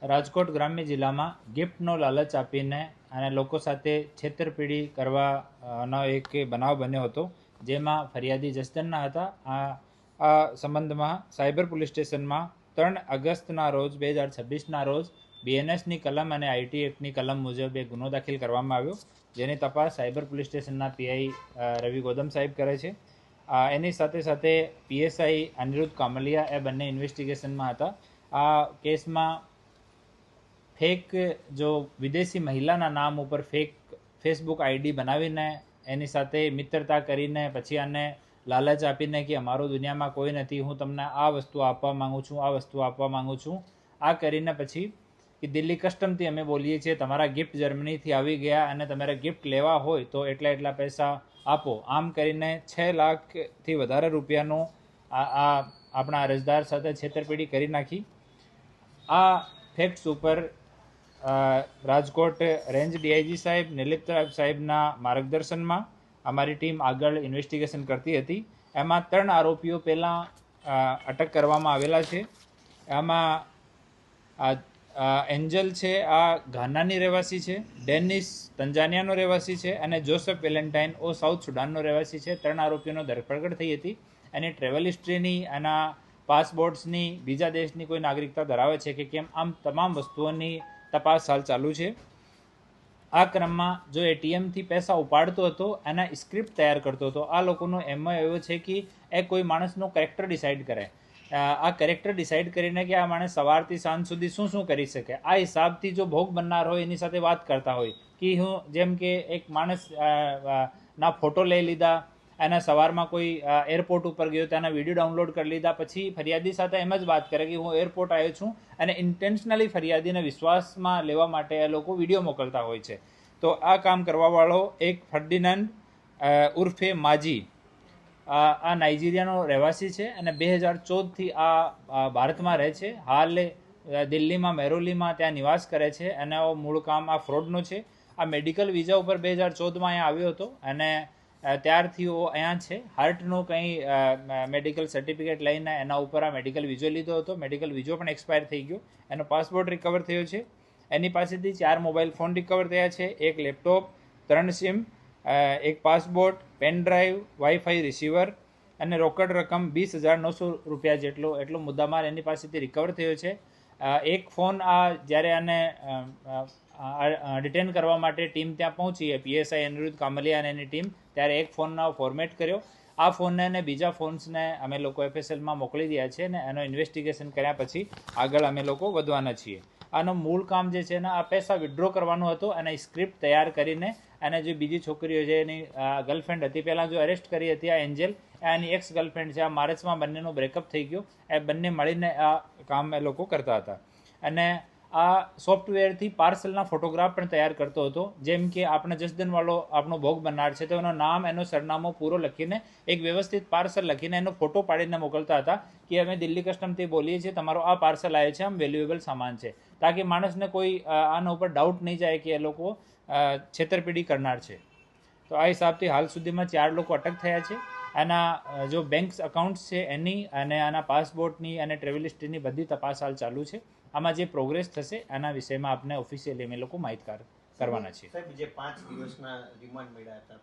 રાજકોટ ગ્રામ્ય જિલ્લામાં ગિફ્ટનો લાલચ આપીને અને લોકો સાથે છેતરપિંડી કરવાનો એક બનાવ બન્યો હતો, જેમાં ફરિયાદી જસદણના હતા. આ સંબંધમાં સાયબર પોલીસ સ્ટેશનમાં 3 ઓગસ્ટના રોજ 2026ના રોજ બીએનએસની કલમ અને આઈટી એક્ટની કલમ મુજબ એક ગુનો દાખલ કરવામાં આવ્યો, જેની તપાસ સાયબર પોલીસ સ્ટેશનના પીઆઈ રવિ ગૌતમ સાહેબ કરે છે. એની સાથે સાથે પીએસઆઈ અનિરુદ્ધ કામલિયા એ બંને ઇન્વેસ્ટિગેશનમાં હતા. આ કેસમાં ફેક જો વિદેશી મહિલાના નામ ઉપર ફેક ફેસબુક આઈડી બનાવીને એની સાથે મિત્રતા કરીને પછી આને લાલચ આપીને કે અમારો દુનિયામાં કોઈ નથી, હું તમને આ વસ્તુ આપવા માંગુ છું, આ વસ્તુ આપવા માંગુ છું, આ કરીને પછી કે દિલ્હી કસ્ટમથી અમે બોલીએ છીએ તમારા ગિફ્ટ જર્મનીથી આવી ગયા અને તમારે ગિફ્ટ લેવા હોય તો એટલા પૈસા આપો, આમ કરીને 6 લાખથી વધારે રૂપિયાનું આપણા અરજદાર સાથે છેતરપિંડી કરી નાખી. આ ફેક્ટ્સ ઉપર રાજકોટ રેન્જ ડીઆઈજી સાહેબ નિલીપ સાહેબના માર્ગદર્શનમાં અમારી ટીમ આગળ ઇન્વેસ્ટિગેશન કરતી હતી. એમાં 3 આરોપીઓ પહેલાં અટક કરવામાં આવેલા છે. આમાં એન્જલ છે, આ ઘાનાની રહેવાસી છે, ડેનિસ તંજાનિયાનો રહેવાસી છે અને જોસેફ વેલેન્ટાઇન ઓ સાઉથ સુડાનનો રહેવાસી છે. 3 આરોપીઓનો ધરપકડ થઈ હતી. એની ટ્રેવલ હિસ્ટ્રીની, એના પાસપોર્ટ્સની, બીજા દેશની કોઈ નાગરિકતા ધરાવે છે કે કેમ, આમ તમામ વસ્તુઓની તપાસ હાલ ચાલુ છે. આ ક્રમમાં જો એટીએમથી પૈસા ઉપાડતો હતો એના સ્ક્રિપ્ટ તૈયાર કરતો હતો. આ લોકોનો એમ એવો છે કે એ કોઈ માણસનું કેરેક્ટર ડિસાઇડ કરે, આ કેરેક્ટર ડિસાઇડ કરીને કે આ માણસ સવારથી સાંજ સુધી શું કરી શકે, આ હિસાબથી જો ભોગ બનનાર હોય એની સાથે વાત કરતા હોય કે હું જેમ કે એક માણસ ના ફોટો લઈ લીધા, એના સવારમાં કોઈ એરપોર્ટ ઉપર ગયો તેના વિડીયો ડાઉનલોડ કરી લીધા, પછી ફરિયાદી સાથે એમ જ વાત કરે કે હું એરપોર્ટ આવ્યો છું અને ઇન્ટેન્શનલી ફરિયાદીને વિશ્વાસમાં લેવા માટે એ લોકો વિડીયો મોકલતા હોય છે. તો આ કામ કરવાવાળો એક ફર્ડિનાન્ડ ઉર્ફે માજી, આ નાઇજીરિયાનો રહેવાસી છે અને 2014થી આ ભારતમાં રહે છે. હાલ દિલ્હીમાં મેરોલીમાં ત્યાં નિવાસ કરે છે અને મૂળ કામ આ ફ્રોડનું છે. આ મેડિકલ વિઝા ઉપર 2014માં અહીંયા આવ્યો હતો અને ત્યારથી અહીંયા છે. હાર્ટનું કંઈ મેડિકલ સર્ટિફિકેટ લઈને એના ઉપર આ મેડિકલ વિઝો લીધો હતો. મેડિકલ વિઝો પણ એક્સપાયર થઈ ગયો. એનો પાસપોર્ટ રિકવર થયો છે. એની પાસેથી 4 મોબાઈલ ફોન રિકવર થયા છે, 1 laptop, 3 SIM, 1 passport, pen drive, wifi receiver અને રોકડ રકમ 20,900 રૂપિયા એટલો મુદ્દામાલ એની પાસેથી રિકવર થયો છે. એક ફોન જ્યારે આને ડિટેન કરવા માટે ટીમ ત્યાં પહોંચી, પીએસઆઈ અનિરુદ્ધ કામલિયા અને એની ટીમ, ત્યારે એક ફોનનો ફોર્મેટ કર્યો. આ ફોનને અને બીજા ફોન્સને અમે લોકો એફએસએલમાં મોકલી દયા છે અને એનો ઇન્વેસ્ટિગેશન કર્યા પછી આગળ અમે લોકો વધવાના છીએ. આનું મૂળ કામ જે છે ને આ પૈસા વિડ્રો કરવાનો હતો અને સ્ક્રિપ્ટ તૈયાર કરીને અને જે બીજી છોકરીઓ છે એની ગર્લફ્રેન્ડ હતી, પહેલાં જો અરેસ્ટ કરી હતી આ એન્જલ, એની એક્સ ગર્લફ્રેન્ડ છે. આ માર્ચમાં બંનેનો બ્રેકઅપ થઈ ગયો. એ બંને મળીને આ કામ એ લોકો કરતા હતા અને આ સોફ્ટવેરથી પાર્સલના ફોટોગ્રાફ પણ તૈયાર કરતો હતો. જેમ કે આપણે જસદનવાળો આપણો ભોગ બનનાર છે તો એનું નામ, એનો સરનામો પૂરો લખીને એક વ્યવસ્થિત પાર્સલ લખીને એનો ફોટો પાડીને મોકલતા હતા કે અમે દિલ્હી કસ્ટમથી બોલીએ છીએ, તમારો આ પાર્સલ આવ્યો છે, આમ વેલ્યુએબલ સામાન છે, તાકી માણસને કોઈ આના ઉપર ડાઉટ નહીં જાય કે એ લોકો છેતરપિંડી કરનાર છે. તો આ હિસાબથી હાલ સુધીમાં 4 લોકો અટક થયા છે. આના જો બેંક અકાઉન્ટ્સ છે એની અને આના પાસપોર્ટની અને ટ્રેવલ હિસ્ટ્રીની બધી તપાસ હાલ ચાલુ છે. આમાં જે પ્રોગ્રેસ થશે એના વિષયમાં આપણે ઓફિશિયલી અમે લોકો માહિતગાર કરવાના છીએ. સાહેબ, જે 5 દિવસના રિમાન્ડ મળ્યા હતા